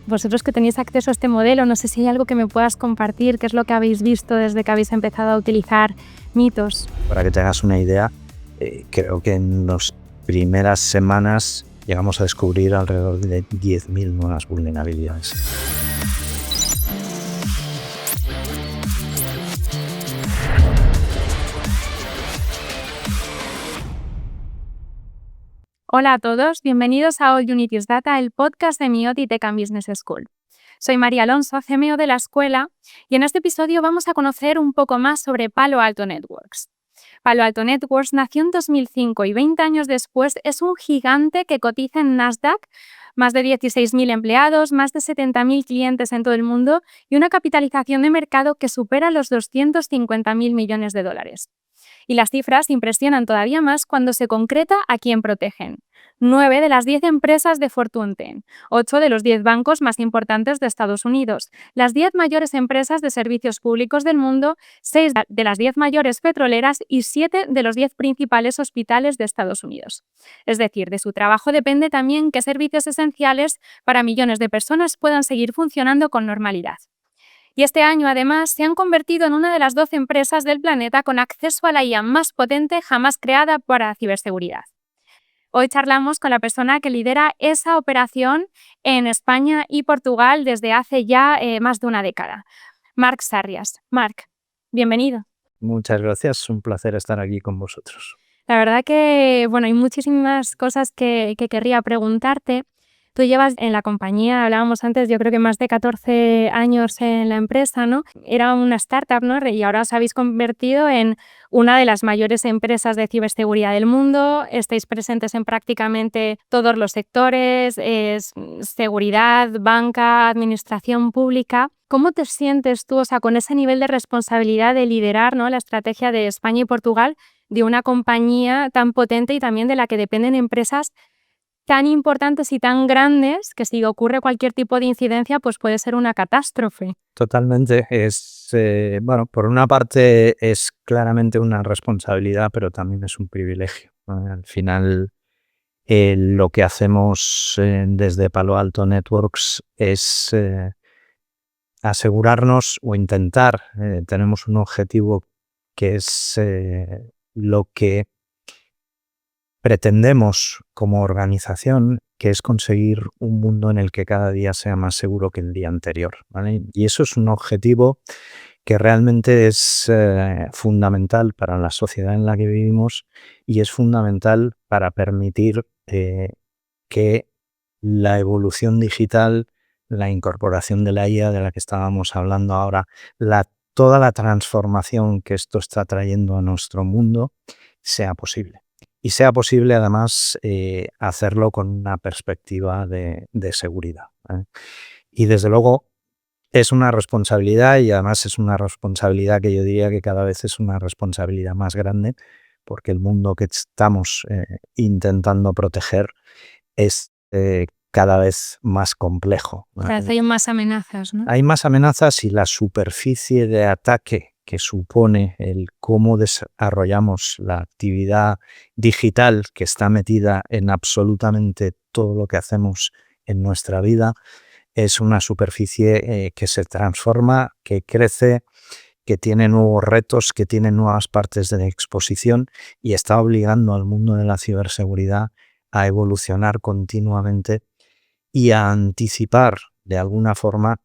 Vosotros que tenéis acceso a este modelo, no sé si hay algo que me puedas compartir, qué es lo que habéis visto desde que habéis empezado a utilizar Mythos. Para que te hagas una idea, creo que en las primeras semanas llegamos a descubrir alrededor de 10.000 nuevas vulnerabilidades. Hola a todos, bienvenidos a All Unit is Data, el podcast de Myot y Tech and Business School. Soy María Alonso, CMO de la escuela, y en este episodio vamos a conocer un poco más sobre Palo Alto Networks. Palo Alto Networks nació en 2005 y 20 años después es un gigante que cotiza en Nasdaq, más de 16.000 empleados, más de 70.000 clientes en todo el mundo y una capitalización de mercado que supera los 250.000 millones de dólares. Y las cifras impresionan todavía más cuando se concreta a quién protegen. 9 de las 10 empresas de Fortune 10, 8 de los 10 bancos más importantes de Estados Unidos, las 10 mayores empresas de servicios públicos del mundo, 6 de las 10 mayores petroleras y 7 de los 10 principales hospitales de Estados Unidos. Es decir, de su trabajo depende también que servicios esenciales para millones de personas puedan seguir funcionando con normalidad. Y este año, además, se han convertido en una de las 12 empresas del planeta con acceso a la IA más potente jamás creada para ciberseguridad. Hoy charlamos con la persona que lidera esa operación en España y Portugal desde hace ya más de una década. Marc Sarrias. Marc, bienvenido. Muchas gracias, un placer estar aquí con vosotros. La verdad que, hay muchísimas cosas que querría preguntarte. Tú llevas en la compañía, hablábamos antes, yo creo que más de 14 años en la empresa, ¿no? Era una startup, ¿no? Y ahora os habéis convertido en una de las mayores empresas de ciberseguridad del mundo. Estáis presentes en prácticamente todos los sectores, seguridad, banca, administración pública. ¿Cómo te sientes tú, con ese nivel de responsabilidad de liderar, ¿no?, la estrategia de España y Portugal de una compañía tan potente y también de la que dependen empresas tan importantes y tan grandes que si ocurre cualquier tipo de incidencia, pues puede ser una catástrofe? Totalmente. Por una parte es claramente una responsabilidad, pero también es un privilegio, ¿no? Al final, lo que hacemos desde Palo Alto Networks es asegurarnos o intentar, tenemos un objetivo que es lo que pretendemos como organización, que es conseguir un mundo en el que cada día sea más seguro que el día anterior, ¿vale? Y eso es un objetivo que realmente es fundamental para la sociedad en la que vivimos y es fundamental para permitir que la evolución digital, la incorporación de la IA de la que estábamos hablando ahora, toda la transformación que esto está trayendo a nuestro mundo sea posible. Y sea posible, además, hacerlo con una perspectiva de seguridad, ¿eh? Y, desde luego, es una responsabilidad y, además, es una responsabilidad que yo diría que cada vez es una responsabilidad más grande porque el mundo que estamos intentando proteger es cada vez más complejo. Cada vez hay más amenazas, ¿no? Hay más amenazas y la superficie de ataque que supone el cómo desarrollamos la actividad digital que está metida en absolutamente todo lo que hacemos en nuestra vida es una superficie que se transforma, que crece, que tiene nuevos retos, que tiene nuevas partes de exposición y está obligando al mundo de la ciberseguridad a evolucionar continuamente y a anticipar de alguna forma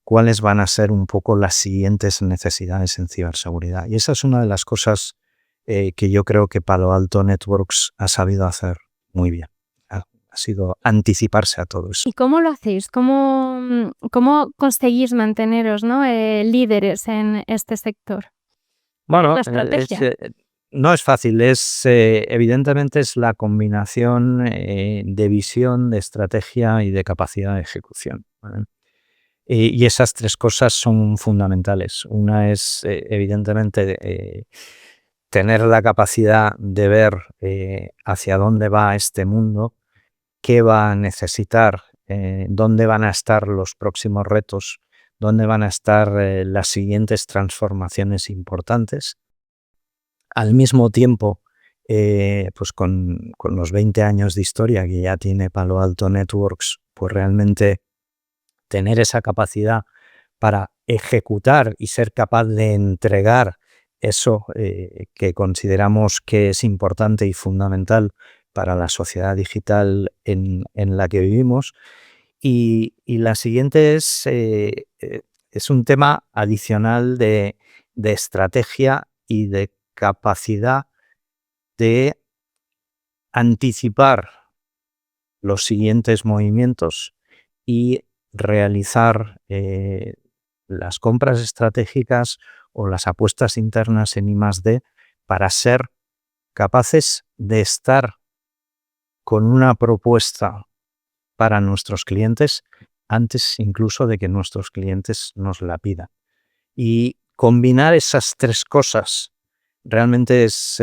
cuáles van a ser un poco las siguientes necesidades en ciberseguridad. Y esa es una de las cosas que yo creo que Palo Alto Networks ha sabido hacer muy bien. Ha sido anticiparse a todo eso. ¿Y cómo lo hacéis? ¿Cómo conseguís manteneros, ¿no?, líderes en este sector? Bueno, ¿La estrategia? no es fácil, evidentemente es la combinación de visión, de estrategia y de capacidad de ejecución, ¿vale? Y esas tres cosas son fundamentales. Una es, evidentemente, tener la capacidad de ver hacia dónde va este mundo, qué va a necesitar, dónde van a estar los próximos retos, dónde van a estar las siguientes transformaciones importantes. Al mismo tiempo, pues con los 20 años de historia que ya tiene Palo Alto Networks, pues realmente tener esa capacidad para ejecutar y ser capaz de entregar eso que consideramos que es importante y fundamental para la sociedad digital en la que vivimos. Y la siguiente es un tema adicional de estrategia y de capacidad de anticipar los siguientes movimientos y realizar las compras estratégicas o las apuestas internas en I+D para ser capaces de estar con una propuesta para nuestros clientes antes incluso de que nuestros clientes nos la pidan. Y combinar esas tres cosas realmente es,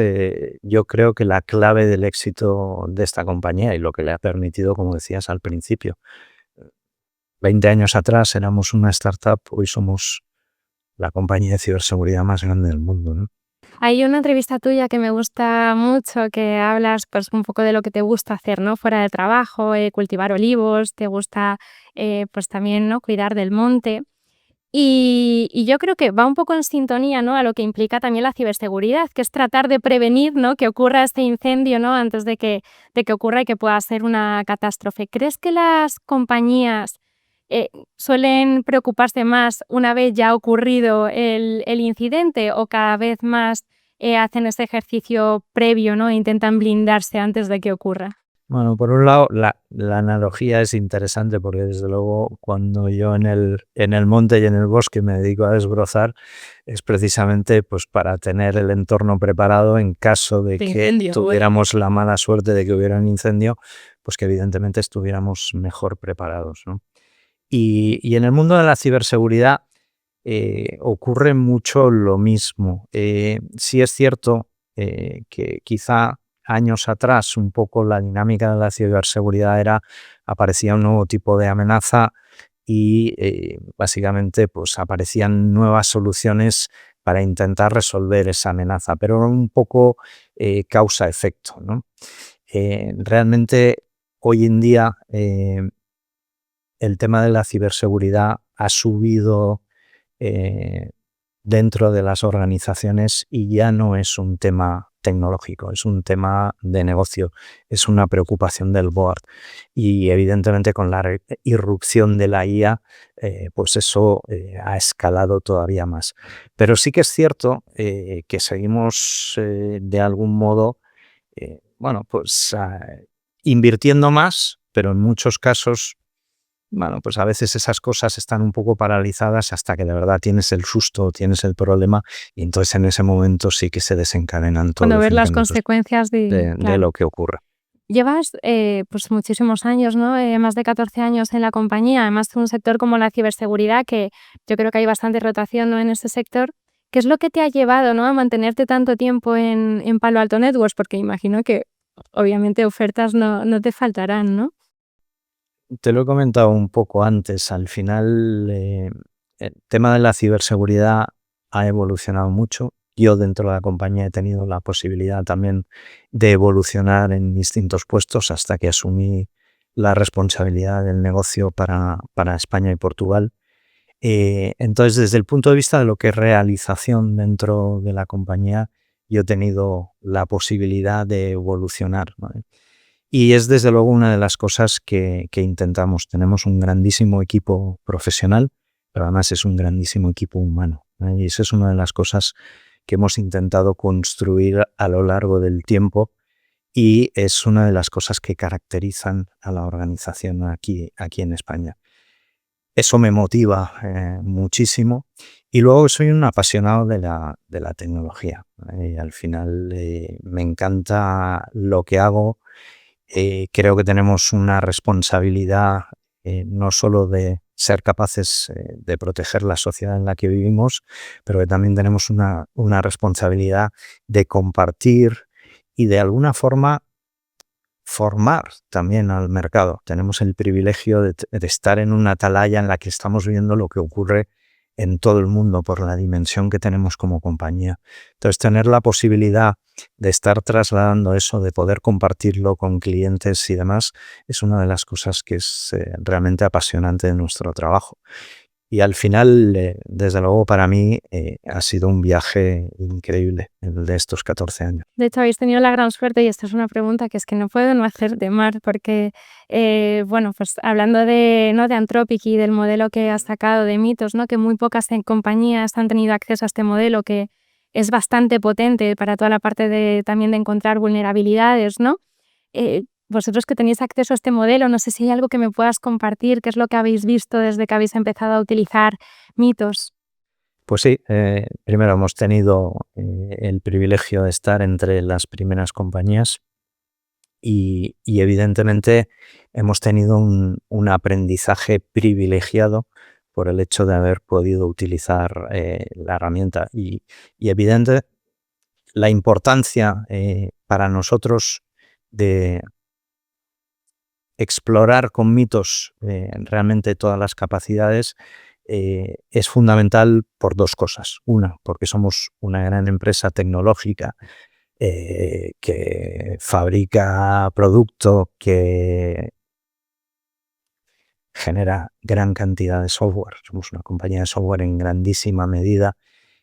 yo creo que la clave del éxito de esta compañía y lo que le ha permitido, como decías al principio. 20 años atrás éramos una startup, hoy somos la compañía de ciberseguridad más grande del mundo, ¿no? Hay una entrevista tuya que me gusta mucho, que hablas pues un poco de lo que te gusta hacer, ¿no? Fuera del trabajo, cultivar olivos, te gusta pues también, ¿no? Cuidar del monte. Y yo creo que va un poco en sintonía, ¿no? A lo que implica también la ciberseguridad, que es tratar de prevenir, ¿no? Que ocurra este incendio, ¿no? Antes de que ocurra y que pueda ser una catástrofe. ¿Crees que las compañías suelen preocuparse más una vez ya ha ocurrido el incidente, o cada vez más hacen ese ejercicio previo, ¿no? E intentan blindarse antes de que ocurra? Bueno, por un lado, la analogía es interesante porque desde luego cuando yo en el monte y en el bosque me dedico a desbrozar es precisamente pues para tener el entorno preparado en caso de que tuviéramos la mala suerte de que hubiera un incendio, pues que evidentemente estuviéramos mejor preparados, ¿no? Y en el mundo de la ciberseguridad ocurre mucho lo mismo. Sí es cierto que quizá años atrás un poco la dinámica de la ciberseguridad aparecía un nuevo tipo de amenaza y básicamente pues aparecían nuevas soluciones para intentar resolver esa amenaza, pero un poco causa-efecto, ¿no? Realmente hoy en día el tema de la ciberseguridad ha subido dentro de las organizaciones y ya no es un tema tecnológico, es un tema de negocio, es una preocupación del board y evidentemente con la irrupción de la IA pues eso ha escalado todavía más. Pero sí que es cierto que seguimos de algún modo bueno, pues invirtiendo más, pero en muchos casos bueno, pues a veces esas cosas están un poco paralizadas hasta que de verdad tienes el susto, tienes el problema y entonces en ese momento sí que se desencadenan todos Cuando los ver las incrementos consecuencias de claro. lo que ocurre. Llevas pues muchísimos años, ¿no? Más de 14 años en la compañía, además de un sector como la ciberseguridad, que yo creo que hay bastante rotación, ¿no? En ese sector. ¿Qué es lo que te ha llevado, ¿no? A mantenerte tanto tiempo en Palo Alto Networks? Porque imagino que obviamente ofertas no te faltarán, ¿no? Te lo he comentado un poco antes, al final el tema de la ciberseguridad ha evolucionado mucho. Yo dentro de la compañía he tenido la posibilidad también de evolucionar en distintos puestos hasta que asumí la responsabilidad del negocio para España y Portugal. Entonces, desde el punto de vista de lo que es realización dentro de la compañía, yo he tenido la posibilidad de evolucionar, ¿vale? Y es desde luego una de las cosas que intentamos. Tenemos un grandísimo equipo profesional, pero además es un grandísimo equipo humano, ¿vale? Y esa es una de las cosas que hemos intentado construir a lo largo del tiempo y es una de las cosas que caracterizan a la organización aquí en España. Eso me motiva muchísimo y luego soy un apasionado de la tecnología, ¿vale? Y al final me encanta lo que hago. Creo que tenemos una responsabilidad no solo de ser capaces de proteger la sociedad en la que vivimos, pero que también tenemos una responsabilidad de compartir y de alguna forma formar también al mercado. Tenemos el privilegio de estar en una atalaya en la que estamos viendo lo que ocurre en todo el mundo por la dimensión que tenemos como compañía. Entonces, tener la posibilidad de estar trasladando eso, de poder compartirlo con clientes y demás, es una de las cosas que es realmente apasionante de nuestro trabajo. Y al final, desde luego, para mí ha sido un viaje increíble el de estos 14 años. De hecho, habéis tenido la gran suerte, y esta es una pregunta que es que no puedo no hacer de Mar, porque, pues hablando de Anthropic y del modelo que has sacado de Mitos, ¿no? Que muy pocas compañías han tenido acceso a este modelo, que es bastante potente para toda la parte también de encontrar vulnerabilidades, ¿no? Vosotros que tenéis acceso a este modelo, no sé si hay algo que me puedas compartir, qué es lo que habéis visto desde que habéis empezado a utilizar Mitos. Pues sí, primero hemos tenido el privilegio de estar entre las primeras compañías y evidentemente hemos tenido un aprendizaje privilegiado por el hecho de haber podido utilizar la herramienta y evidente la importancia para nosotros de explorar con Mitos realmente todas las capacidades es fundamental por dos cosas. Una, porque somos una gran empresa tecnológica que fabrica producto, que genera gran cantidad de software. Somos una compañía de software en grandísima medida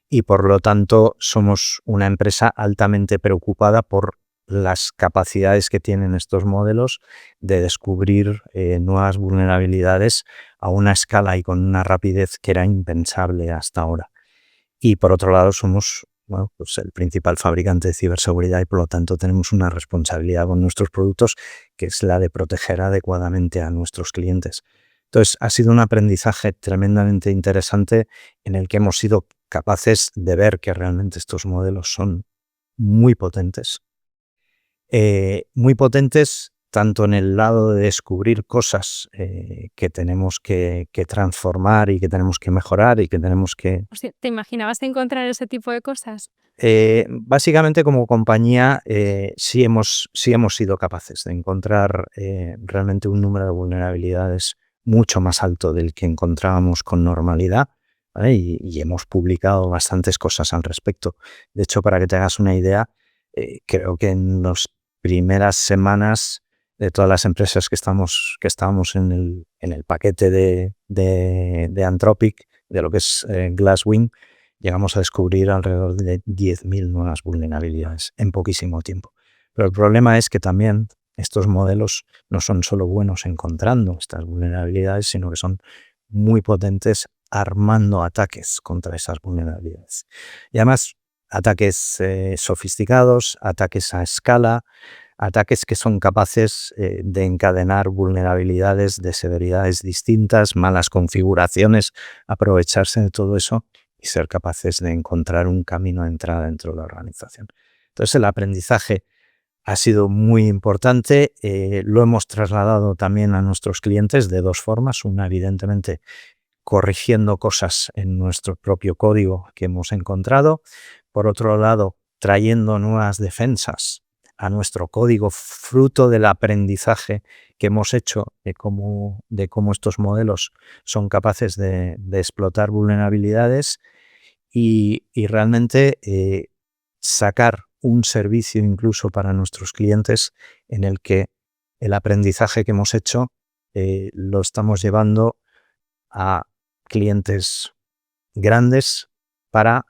y por lo tanto somos una empresa altamente preocupada por las capacidades que tienen estos modelos de descubrir nuevas vulnerabilidades a una escala y con una rapidez que era impensable hasta ahora. Y por otro lado somos pues el principal fabricante de ciberseguridad y por lo tanto tenemos una responsabilidad con nuestros productos que es la de proteger adecuadamente a nuestros clientes. Entonces ha sido un aprendizaje tremendamente interesante en el que hemos sido capaces de ver que realmente estos modelos son muy potentes tanto en el lado de descubrir cosas que tenemos que transformar y que tenemos que mejorar y que tenemos que... O sea, ¿te imaginabas encontrar ese tipo de cosas? Básicamente como compañía sí hemos sido capaces de encontrar realmente un número de vulnerabilidades mucho más alto del que encontrábamos con normalidad, ¿vale? Y hemos publicado bastantes cosas al respecto. De hecho, para que te hagas una idea, creo que en las primeras semanas de todas las empresas que estábamos en el paquete de Anthropic, de lo que es Glasswing, llegamos a descubrir alrededor de 10.000 nuevas vulnerabilidades en poquísimo tiempo. Pero el problema es que también estos modelos no son solo buenos encontrando estas vulnerabilidades, sino que son muy potentes armando ataques contra esas vulnerabilidades. Y además, ataques sofisticados, ataques a escala, ataques que son capaces de encadenar vulnerabilidades de severidades distintas, malas configuraciones, aprovecharse de todo eso y ser capaces de encontrar un camino de entrada dentro de la organización. Entonces el aprendizaje ha sido muy importante, lo hemos trasladado también a nuestros clientes de dos formas. Una, evidentemente, corrigiendo cosas en nuestro propio código que hemos encontrado. Por otro lado, trayendo nuevas defensas a nuestro código, fruto del aprendizaje que hemos hecho de cómo estos modelos son capaces de explotar vulnerabilidades y realmente sacar un servicio incluso para nuestros clientes en el que el aprendizaje que hemos hecho lo estamos llevando a clientes grandes para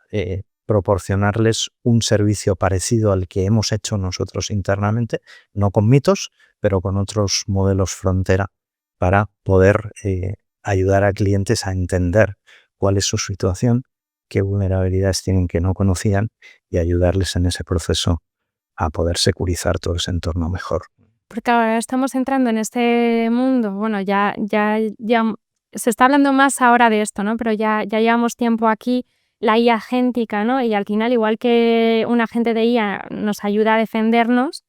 proporcionarles un servicio parecido al que hemos hecho nosotros internamente, no con Mitos, pero con otros modelos frontera, para poder ayudar a clientes a entender cuál es su situación, qué vulnerabilidades tienen que no conocían y ayudarles en ese proceso a poder securizar todo ese entorno mejor. Porque ahora estamos entrando en este mundo, bueno, ya se está hablando más ahora de esto, ¿no? Pero ya llevamos tiempo aquí, la IA agéntica, ¿no? Y al final, igual que un agente de IA nos ayuda a defendernos,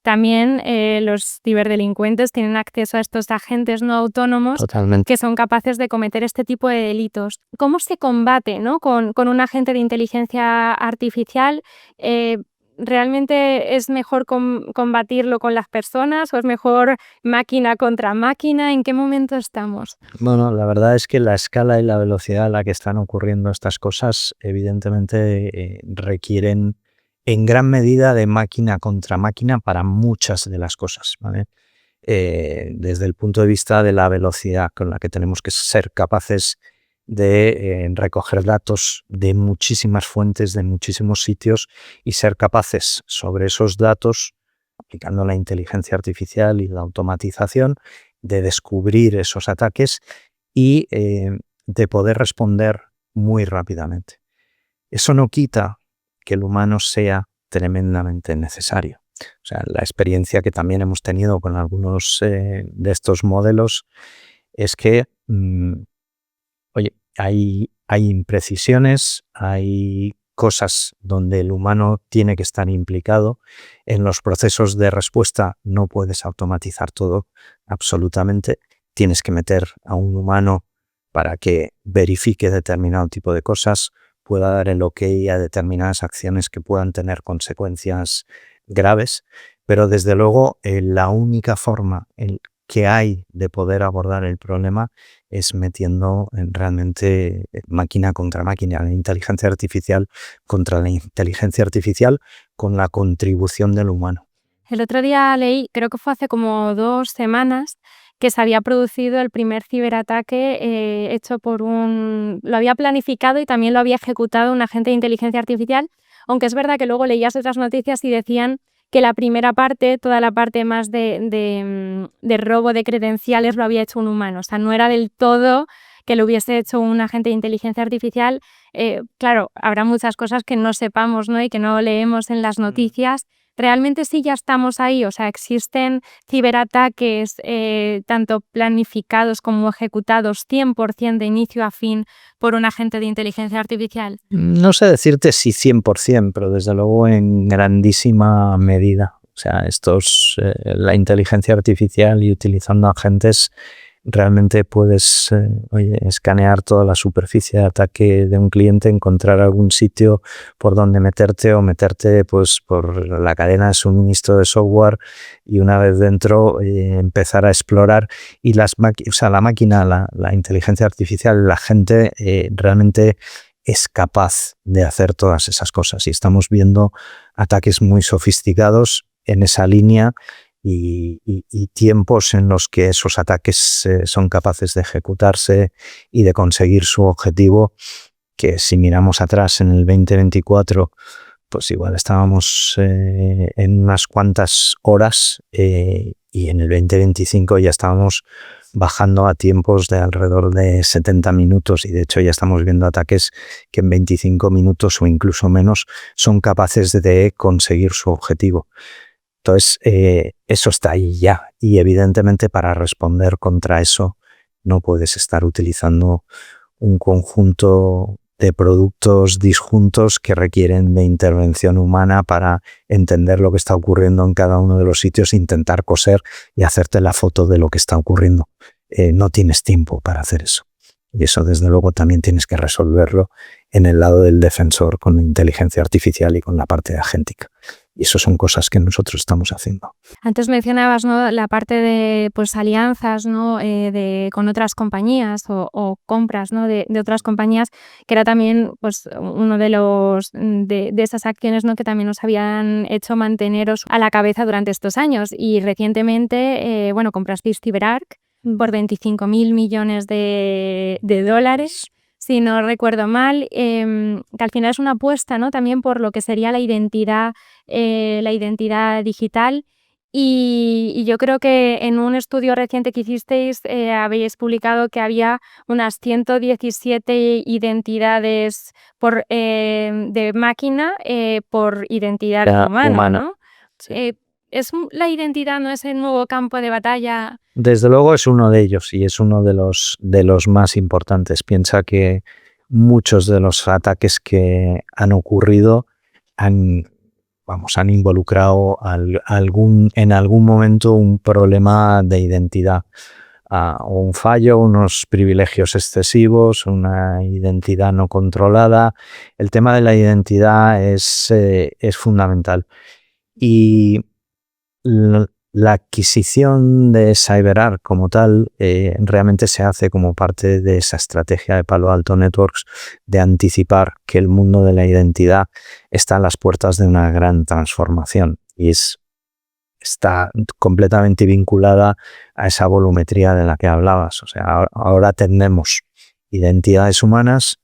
también los ciberdelincuentes tienen acceso a estos agentes no autónomos. Totalmente. Que son capaces de cometer este tipo de delitos. ¿Cómo se combate, ¿no? con un agente de inteligencia artificial? ¿realmente es mejor combatirlo con las personas o es mejor máquina contra máquina? ¿En qué momento estamos? Bueno, la verdad es que la escala y la velocidad a la que están ocurriendo estas cosas evidentemente requieren en gran medida de máquina contra máquina para muchas de las cosas, ¿vale? Desde el punto de vista de la velocidad con la que tenemos que ser capaces de recoger datos de muchísimas fuentes, de muchísimos sitios y ser capaces sobre esos datos, aplicando la inteligencia artificial y la automatización, de descubrir esos ataques y de poder responder muy rápidamente. Eso no quita que el humano sea tremendamente necesario. O sea, la experiencia que también hemos tenido con algunos de estos modelos es que, oye, hay imprecisiones, hay cosas donde el humano tiene que estar implicado. En los procesos de respuesta no puedes automatizar todo absolutamente. Tienes que meter a un humano para que verifique determinado tipo de cosas, pueda dar el ok a determinadas acciones que puedan tener consecuencias graves, pero desde luego la única forma que hay de poder abordar el problema es metiendo realmente máquina contra máquina, la inteligencia artificial contra la inteligencia artificial con la contribución del humano. El otro día leí, creo que fue hace como 2 semanas, que se había producido el primer ciberataque hecho por lo había planificado y también lo había ejecutado un agente de inteligencia artificial, aunque es verdad que luego leías otras noticias y decían que la primera parte, toda la parte más de robo de credenciales lo había hecho un humano, o sea, no era del todo que lo hubiese hecho un agente de inteligencia artificial. Claro, habrá muchas cosas que no sepamos, ¿no? Y que no leemos en las noticias. ¿Realmente sí ya estamos ahí? O sea, ¿existen ciberataques tanto planificados como ejecutados 100% de inicio a fin por un agente de inteligencia artificial? No sé decirte si 100%, pero desde luego en grandísima medida. O sea, la inteligencia artificial y utilizando agentes realmente puedes escanear toda la superficie de ataque de un cliente, encontrar algún sitio por donde meterte o meterte pues por la cadena de suministro de software y una vez dentro empezar a explorar y la máquina, la inteligencia artificial, la gente realmente es capaz de hacer todas esas cosas y estamos viendo ataques muy sofisticados en esa línea y tiempos en los que esos ataques son capaces de ejecutarse y de conseguir su objetivo, que si miramos atrás en el 2024, pues igual estábamos en unas cuantas horas y en el 2025 ya estábamos bajando a tiempos de alrededor de 70 minutos y de hecho ya estamos viendo ataques que en 25 minutos o incluso menos son capaces de conseguir su objetivo. Entonces, eso está ahí ya y evidentemente para responder contra eso no puedes estar utilizando un conjunto de productos disjuntos que requieren de intervención humana para entender lo que está ocurriendo en cada uno de los sitios, intentar coser y hacerte la foto de lo que está ocurriendo. No tienes tiempo para hacer eso. Y eso, desde luego, también tienes que resolverlo en el lado del defensor con la inteligencia artificial y con la parte agéntica. Y eso son cosas que nosotros estamos haciendo. Antes mencionabas, ¿no?, la parte de pues alianzas, ¿no?, con otras compañías o compras, ¿no?, de otras compañías, que era también pues uno de esas acciones, ¿no?, que también nos habían hecho manteneros a la cabeza durante estos años. Y recientemente, comprasteis CyberArk por 25.000 millones de dólares. Si no recuerdo mal, que al final es una apuesta, ¿no?, también por lo que sería la identidad digital. Y yo creo que en un estudio reciente que hicisteis habéis publicado que había unas 117 identidades de máquina por identidad humana, ¿no? Sí. La identidad no es el nuevo campo de batalla. Desde luego es uno de ellos y es uno de los más importantes. Piensa que muchos de los ataques que han ocurrido han involucrado en algún momento un problema de identidad. o un fallo, unos privilegios excesivos, una identidad no controlada. El tema de la identidad es fundamental. Y la adquisición de CyberArk como tal realmente se hace como parte de esa estrategia de Palo Alto Networks de anticipar que el mundo de la identidad está a las puertas de una gran transformación y está completamente vinculada a esa volumetría de la que hablabas. O sea, ahora tenemos identidades humanas,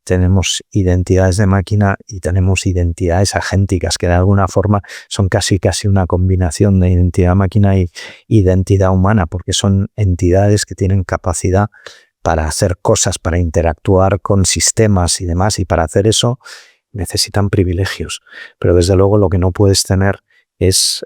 tenemos identidades de máquina y tenemos identidades agénticas, que de alguna forma son casi una combinación de identidad máquina y identidad humana, porque son entidades que tienen capacidad para hacer cosas, para interactuar con sistemas y demás, y para hacer eso necesitan privilegios. Pero desde luego lo que no puedes tener es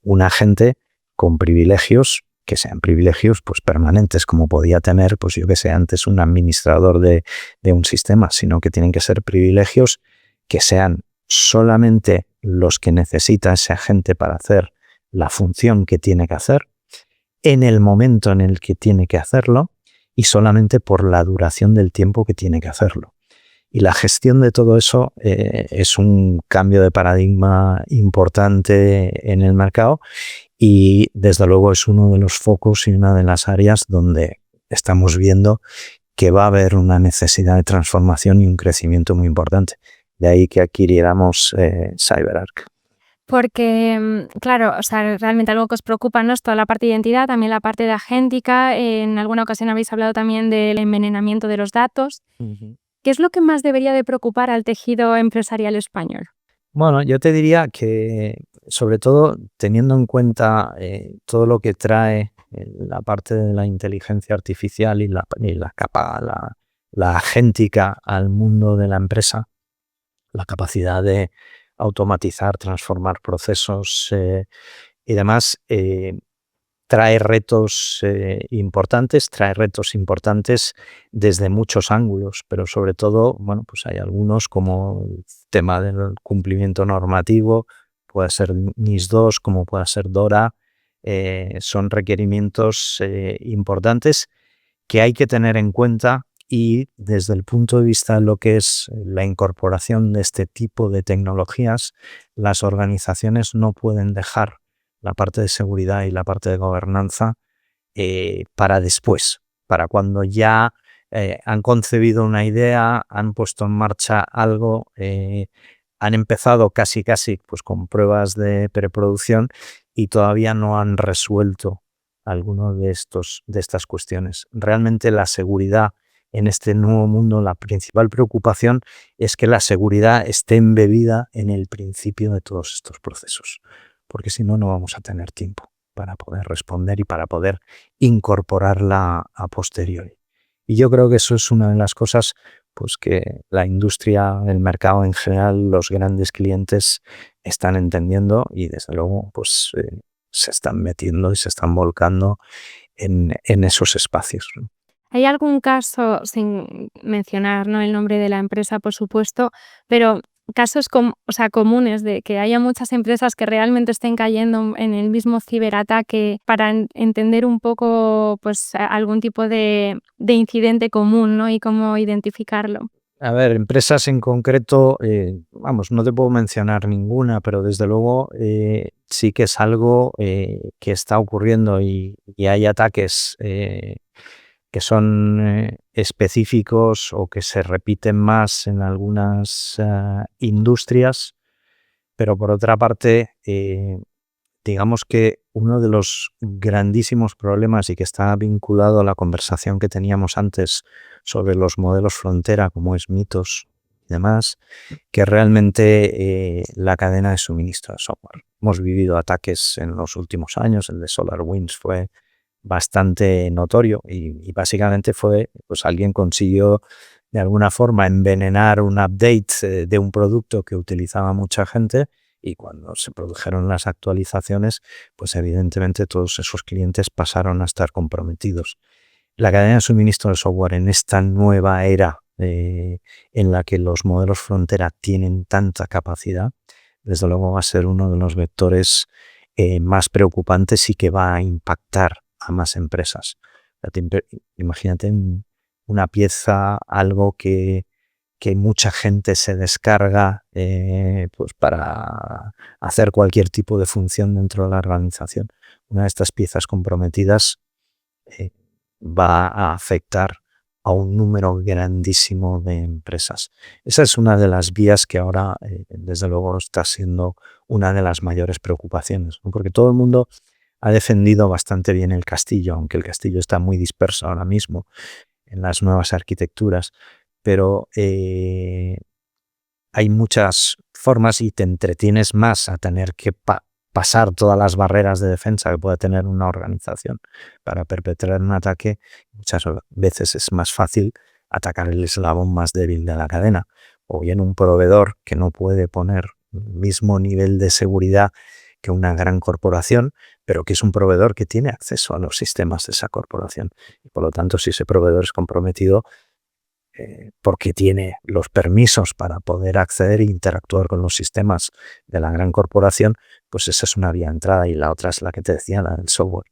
un agente con privilegios que sean privilegios pues permanentes, como podía tener, pues yo que sé, antes un administrador de un sistema, sino que tienen que ser privilegios que sean solamente los que necesita ese agente para hacer la función que tiene que hacer, en el momento en el que tiene que hacerlo y solamente por la duración del tiempo que tiene que hacerlo. Y la gestión de todo eso es un cambio de paradigma importante en el mercado y desde luego es uno de los focos y una de las áreas donde estamos viendo que va a haber una necesidad de transformación y un crecimiento muy importante. De ahí que adquiriéramos CyberArk. Porque, claro, o sea, realmente algo que os preocupa no es toda la parte de identidad, también la parte de agéntica. En alguna ocasión habéis hablado también del envenenamiento de los datos. ¿Qué es lo que más debería de preocupar al tejido empresarial español? Bueno, yo te diría que, sobre todo teniendo en cuenta todo lo que trae la parte de la inteligencia artificial y la capa, la agéntica al mundo de la empresa, la capacidad de automatizar, transformar procesos y demás, trae retos importantes desde muchos ángulos, pero sobre todo, bueno, pues hay algunos como el tema del cumplimiento normativo, puede ser NIS2, como puede ser DORA, son requerimientos importantes que hay que tener en cuenta y desde el punto de vista de lo que es la incorporación de este tipo de tecnologías, las organizaciones no pueden dejar la parte de seguridad y la parte de gobernanza para después, para cuando ya han concebido una idea, han puesto en marcha algo, han empezado casi pues con pruebas de preproducción y todavía no han resuelto alguno de estas cuestiones. Realmente la seguridad en este nuevo mundo, la principal preocupación es que la seguridad esté embebida en el principio de todos estos procesos, porque si no, no vamos a tener tiempo para poder responder y para poder incorporarla a posteriori. Y yo creo que eso es una de las cosas pues, que la industria, el mercado en general, los grandes clientes están entendiendo y desde luego pues, se están metiendo y se están volcando en esos espacios, ¿no? ¿Hay algún caso, sin mencionar, ¿no?, el nombre de la empresa, por supuesto, pero casos comunes de que haya muchas empresas que realmente estén cayendo en el mismo ciberataque para entender un poco pues, algún tipo de incidente común, ¿no?, y cómo identificarlo? A ver, empresas en concreto, vamos, no te puedo mencionar ninguna, pero desde luego sí que es algo que está ocurriendo y hay ataques que son específicos o que se repiten más en algunas industrias, pero por otra parte, digamos que uno de los grandísimos problemas y que está vinculado a la conversación que teníamos antes sobre los modelos frontera, como es mitos y demás, que realmente la cadena de suministro de software. Hemos vivido ataques en los últimos años, el de SolarWinds fue bastante notorio y básicamente fue, pues alguien consiguió de alguna forma envenenar un update de un producto que utilizaba mucha gente y cuando se produjeron las actualizaciones, pues evidentemente todos esos clientes pasaron a estar comprometidos. La cadena de suministro de software en esta nueva era en la que los modelos frontera tienen tanta capacidad, desde luego va a ser uno de los vectores más preocupantes y que va a impactar a más empresas. Imagínate una pieza, algo que mucha gente se descarga pues para hacer cualquier tipo de función dentro de la organización. Una de estas piezas comprometidas va a afectar a un número grandísimo de empresas. Esa es una de las vías que ahora, desde luego, está siendo una de las mayores preocupaciones, ¿no? Porque todo el mundo ha defendido bastante bien el castillo, aunque el castillo está muy disperso ahora mismo en las nuevas arquitecturas, pero hay muchas formas y te entretienes más a tener que pasar todas las barreras de defensa que puede tener una organización para perpetrar un ataque. Muchas veces es más fácil atacar el eslabón más débil de la cadena, o bien un proveedor que no puede poner el mismo nivel de seguridad que una gran corporación, pero que es un proveedor que tiene acceso a los sistemas de esa corporación. Y por lo tanto, si ese proveedor es comprometido, porque tiene los permisos para poder acceder e interactuar con los sistemas de la gran corporación, pues esa es una vía de entrada. Y la otra es la que te decía, la del software.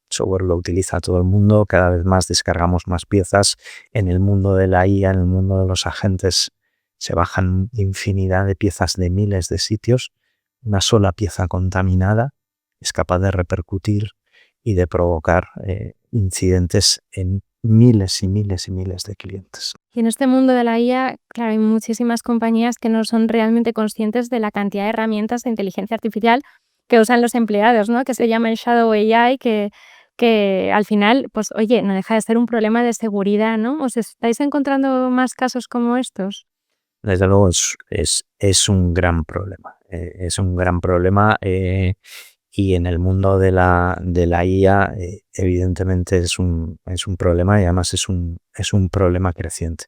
El software lo utiliza todo el mundo, cada vez más descargamos más piezas. En el mundo de la IA, en el mundo de los agentes, se bajan infinidad de piezas de miles de sitios. Una sola pieza contaminada es capaz de repercutir y de provocar incidentes en miles y miles y miles de clientes. Y en este mundo de la IA, claro, hay muchísimas compañías que no son realmente conscientes de la cantidad de herramientas de inteligencia artificial que usan los empleados, ¿no? Que se llaman Shadow AI, que al final, pues oye, no deja de ser un problema de seguridad, ¿no? ¿Os estáis encontrando más casos como estos? Desde luego es un gran problema. Es un gran problema y en el mundo de la IA evidentemente es un problema y además es un problema creciente.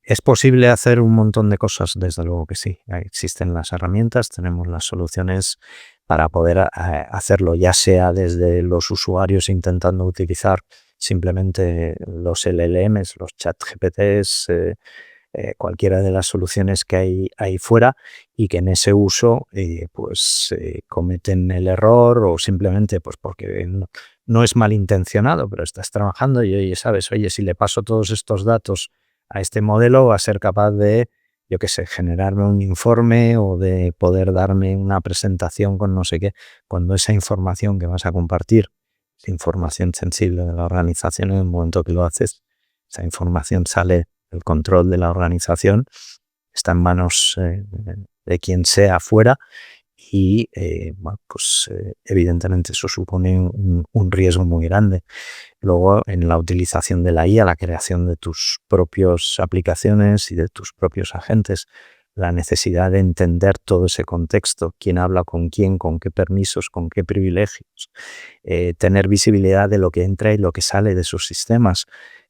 ¿Es posible hacer un montón de cosas? Desde luego que sí. Existen las herramientas, tenemos las soluciones para poder hacerlo, ya sea desde los usuarios intentando utilizar simplemente los LLMs, los chat GPTs, cualquiera de las soluciones que hay ahí fuera, y que en ese uso cometen el error o simplemente pues porque no es malintencionado, pero estás trabajando y oye, sabes, oye, si le paso todos estos datos a este modelo va a ser capaz de, yo qué sé, generarme un informe o de poder darme una presentación con no sé qué, cuando esa información que vas a compartir es información sensible de la organización. En el momento que lo haces, esa información sale, el control de la organización está en manos de quien sea afuera y evidentemente eso supone un riesgo muy grande. Luego, en la utilización de la IA, la creación de tus propias aplicaciones y de tus propios agentes, la necesidad de entender todo ese contexto, quién habla con quién, con qué permisos, con qué privilegios, tener visibilidad de lo que entra y lo que sale de sus sistemas,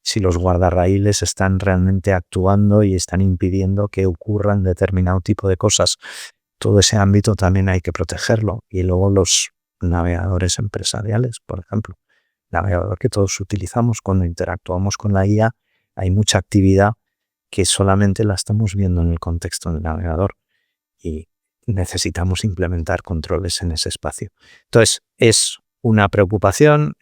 si los guardarraíles están realmente actuando y están impidiendo que ocurran determinado tipo de cosas. Todo ese ámbito también hay que protegerlo. Y luego los navegadores empresariales, por ejemplo. Navegador que todos utilizamos cuando interactuamos con la IA, hay mucha actividad que solamente la estamos viendo en el contexto del navegador y necesitamos implementar controles en ese espacio. Entonces, es una preocupación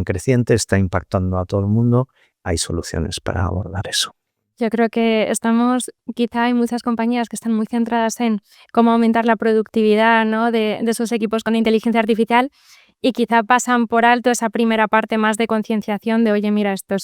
creciente, está impactando a todo el mundo, hay soluciones para abordar eso. Yo creo que quizá hay muchas compañías que están muy centradas en cómo aumentar la productividad, ¿no?, de sus equipos con inteligencia artificial, y quizá pasan por alto esa primera parte más de concienciación de, oye, mira, estas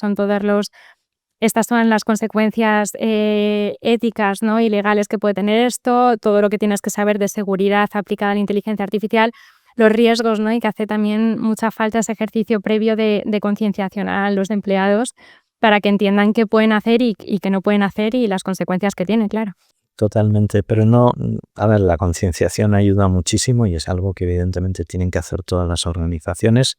son las consecuencias éticas, ¿no?, y legales que puede tener esto, todo lo que tienes que saber de seguridad aplicada a la inteligencia artificial, los riesgos, ¿no?, y que hace también mucha falta ese ejercicio previo de concienciación a los empleados para que entiendan qué pueden hacer y qué no pueden hacer y las consecuencias que tiene, claro. Totalmente, pero no, a ver, la concienciación ayuda muchísimo y es algo que evidentemente tienen que hacer todas las organizaciones,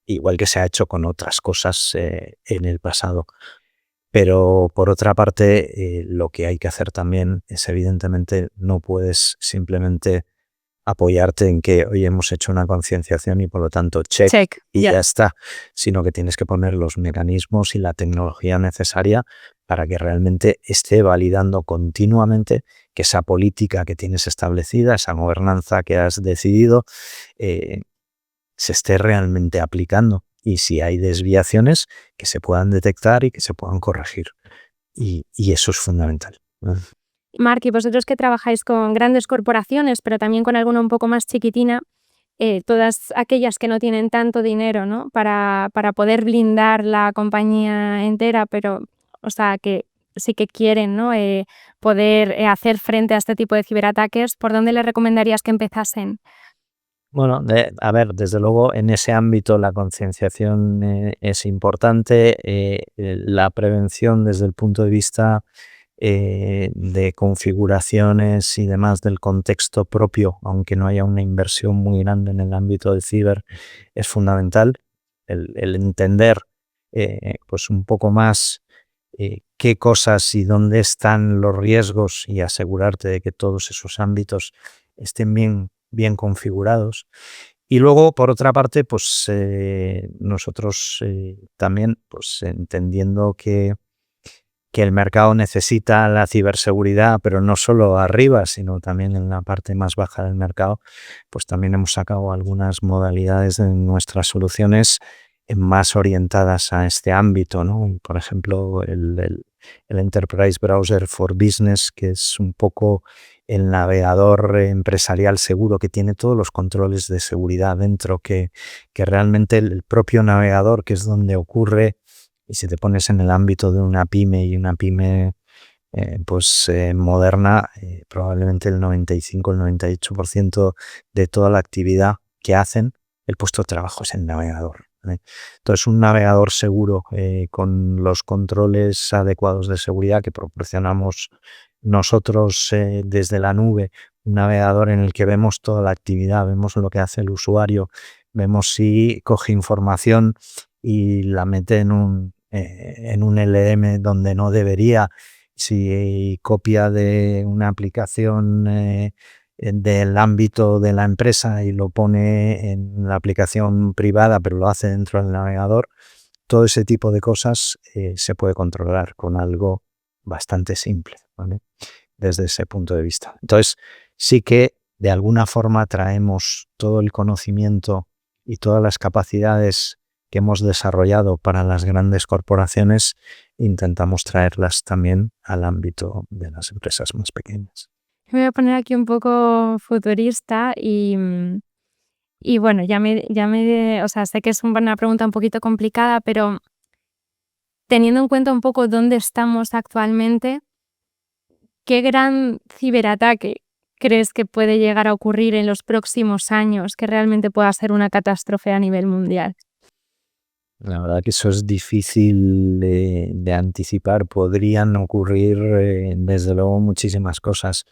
igual que se ha hecho con otras cosas en el pasado. Pero por otra parte, lo que hay que hacer también es, evidentemente, no puedes simplemente apoyarte en que hoy hemos hecho una concienciación y por lo tanto check y ya está, sino que tienes que poner los mecanismos y la tecnología necesaria para que realmente esté validando continuamente que esa política que tienes establecida, esa gobernanza que has decidido, se esté realmente aplicando y si hay desviaciones, que se puedan detectar y que se puedan corregir. Y eso es fundamental. Marc, y vosotros que trabajáis con grandes corporaciones, pero también con alguna un poco más chiquitina, todas aquellas que no tienen tanto dinero, ¿no? para poder blindar la compañía entera, pero, o sea, que sí que quieren, ¿no? poder hacer frente a este tipo de ciberataques, ¿por dónde les recomendarías que empezasen? Bueno, a ver, desde luego en ese ámbito la concienciación es importante, la prevención desde el punto de vista de configuraciones y demás del contexto propio, aunque no haya una inversión muy grande en el ámbito del ciber, es fundamental. El entender pues un poco más qué cosas y dónde están los riesgos y asegurarte de que todos esos ámbitos estén bien configurados. Y luego, por otra parte, pues nosotros también, pues entendiendo que el mercado necesita la ciberseguridad, pero no solo arriba, sino también en la parte más baja del mercado, pues también hemos sacado algunas modalidades de nuestras soluciones más orientadas a este ámbito, ¿no? Por ejemplo, el Enterprise Browser for Business, que es un poco el navegador empresarial seguro que tiene todos los controles de seguridad dentro, que realmente el propio navegador, que es donde ocurre. Y si te pones en el ámbito de una pyme y una pyme moderna, probablemente el 95, el 98% de toda la actividad que hacen, el puesto de trabajo es el navegador, ¿vale? Entonces, un navegador seguro con los controles adecuados de seguridad que proporcionamos nosotros desde la nube, un navegador en el que vemos toda la actividad, vemos lo que hace el usuario, vemos si coge información y la mete en un LM donde no debería, si copia de una aplicación del ámbito de la empresa y lo pone en la aplicación privada, pero lo hace dentro del navegador, todo ese tipo de cosas se puede controlar con algo bastante simple, ¿vale? Desde ese punto de vista. Entonces, sí que de alguna forma traemos todo el conocimiento y todas las capacidades que hemos desarrollado para las grandes corporaciones, intentamos traerlas también al ámbito de las empresas más pequeñas. Me voy a poner aquí un poco futurista y bueno, o sea, sé que es una pregunta un poquito complicada, pero teniendo en cuenta un poco dónde estamos actualmente, ¿qué gran ciberataque crees que puede llegar a ocurrir en los próximos años que realmente pueda ser una catástrofe a nivel mundial? La verdad que eso es difícil de anticipar. Podrían ocurrir, desde luego, muchísimas cosas.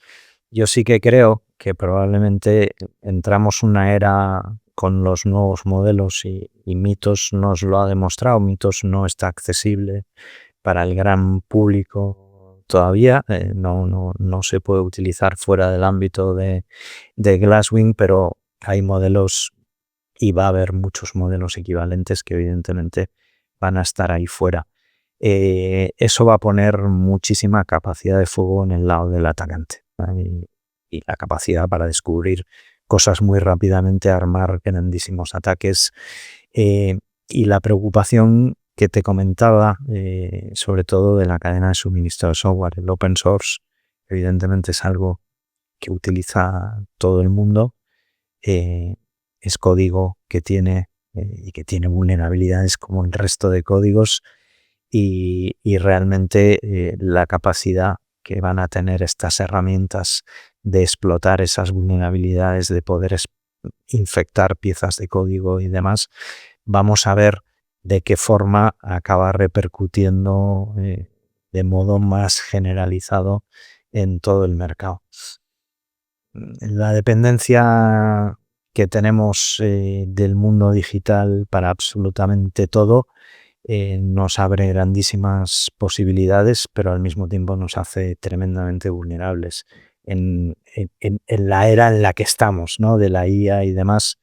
Yo sí que creo que probablemente entramos una era con los nuevos modelos y Mitos nos lo ha demostrado. Mitos no está accesible para el gran público todavía. No se puede utilizar fuera del ámbito de Glasswing, pero hay modelos y va a haber muchos modelos equivalentes que evidentemente van a estar ahí fuera. Eso va a poner muchísima capacidad de fuego en el lado del atacante, ¿vale? Y la capacidad para descubrir cosas muy rápidamente, armar grandísimos ataques. Y la preocupación que te comentaba, sobre todo de la cadena de suministro de software, el open source, evidentemente es algo que utiliza todo el mundo. Es código que tiene y que tiene vulnerabilidades como el resto de códigos y realmente la capacidad que van a tener estas herramientas de explotar esas vulnerabilidades, de poder infectar piezas de código y demás, vamos a ver de qué forma acaba repercutiendo de modo más generalizado en todo el mercado. La dependencia que tenemos del mundo digital para absolutamente todo nos abre grandísimas posibilidades, pero al mismo tiempo nos hace tremendamente vulnerables en la era en la que estamos, ¿no? De la IA y demás,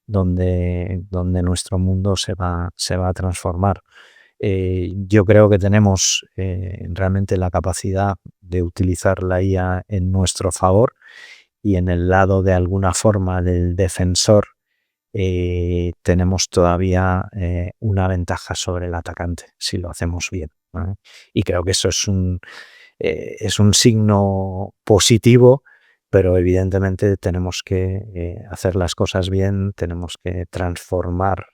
donde nuestro mundo se va a transformar. Yo creo que tenemos realmente la capacidad de utilizar la IA en nuestro favor, y en el lado de alguna forma del defensor tenemos todavía una ventaja sobre el atacante si lo hacemos bien, ¿vale? Y creo que eso es un signo positivo, pero evidentemente tenemos que hacer las cosas bien, tenemos que transformar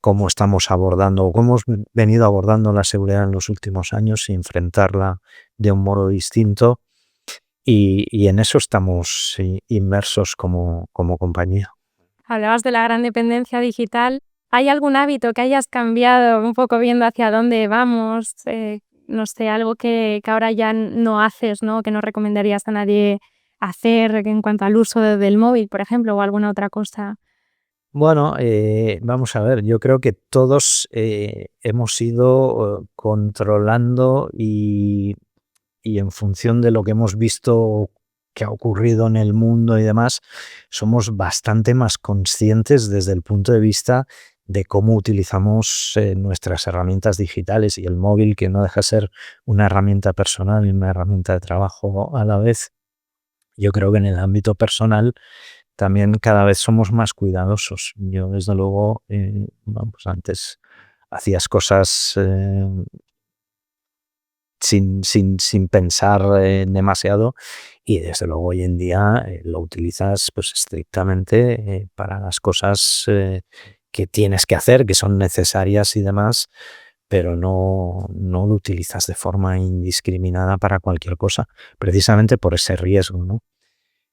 cómo estamos abordando o cómo hemos venido abordando la seguridad en los últimos años y enfrentarla de un modo distinto. Y en eso estamos inmersos como compañía. Hablabas de la gran dependencia digital. ¿Hay algún hábito que hayas cambiado un poco viendo hacia dónde vamos? No sé, algo que ahora ya no haces, ¿no? Que no recomendarías a nadie hacer en cuanto al uso del móvil, por ejemplo, o alguna otra cosa. Bueno, vamos a ver, yo creo que todos hemos ido controlando y en función de lo que hemos visto que ha ocurrido en el mundo y demás, somos bastante más conscientes desde el punto de vista de cómo utilizamos nuestras herramientas digitales y el móvil, que no deja de ser una herramienta personal y una herramienta de trabajo a la vez. Yo creo que en el ámbito personal también cada vez somos más cuidadosos. Yo, desde luego, bueno, pues antes hacías cosas sin pensar demasiado, y desde luego hoy en día lo utilizas pues estrictamente para las cosas que tienes que hacer, que son necesarias y demás, pero no lo utilizas de forma indiscriminada para cualquier cosa, precisamente por ese riesgo, ¿no?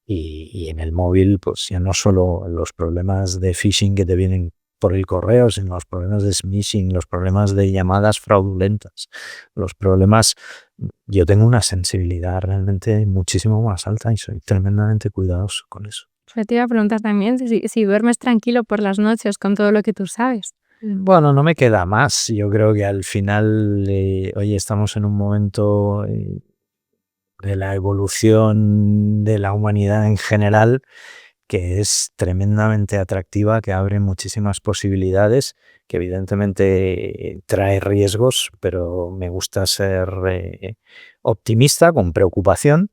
Y en el móvil, pues ya no solo los problemas de phishing que te vienen por el correo, sino los problemas de smishing, los problemas de llamadas fraudulentas, los problemas. Yo tengo una sensibilidad realmente muchísimo más alta y soy tremendamente cuidadoso con eso. Te iba a preguntar también si duermes tranquilo por las noches con todo lo que tú sabes. Bueno, no me queda más. Yo creo que al final, hoy estamos en un momento de la evolución de la humanidad en general que es tremendamente atractiva, que abre muchísimas posibilidades, que evidentemente trae riesgos, pero me gusta ser optimista con preocupación,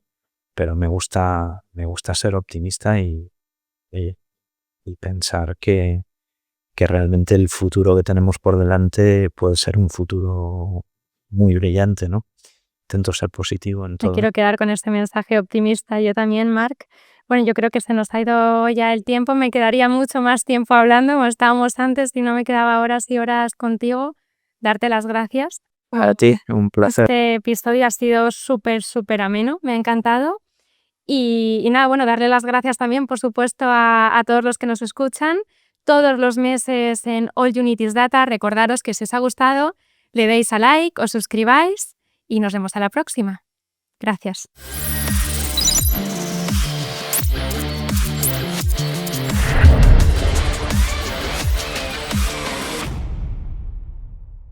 pero me gusta ser optimista y- y pensar que realmente el futuro que tenemos por delante puede ser un futuro muy brillante, ¿no? Intento ser positivo en Me todo. quiero quedar con este mensaje optimista yo también, Marc. Bueno, yo creo que se nos ha ido ya el tiempo. Me quedaría mucho más tiempo hablando, como estábamos antes, y no me quedaba horas y horas contigo. Darte las gracias. A ti, un placer. Este episodio ha sido súper, súper ameno. Me ha encantado. Y nada, bueno, darle las gracias también, por supuesto, a todos los que nos escuchan todos los meses en All You Need Is Data. Recordaros que si os ha gustado, le deis a like, os suscribáis y nos vemos a la próxima. Gracias.